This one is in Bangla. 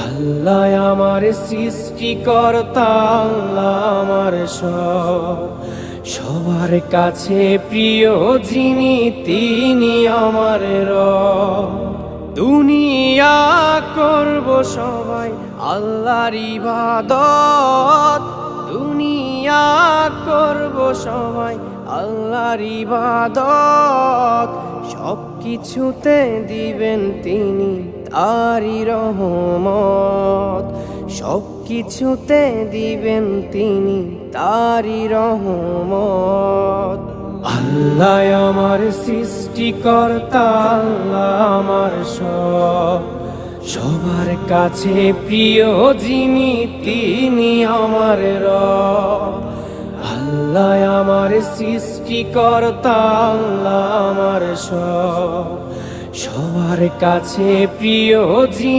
আল্লাহ আমার সৃষ্টিকর্তা, আল্লাহ আমার সবার কাছে প্রিয় যিনি, তিনি আমার রব। দুনিয়া করব সবাই আল্লাহর ইবাদত, দুনিয়া করব সবাই আল্লাহর ইবাদত। সব কিছুতে দিবেন তিনি তারি রহমত, সব কিছুতে দিবেন তিনি তারি রহমত। আল্লাহ আমার সৃষ্টিকর্তা, আল্লাহ আমার সবার কাছে প্রিয় যিনি, তিনি আমার রব। আল্লাহ আমার সৃষ্টিকর্তা, আল্লাহ আমার সবার কাছে প্রিয় যিনি।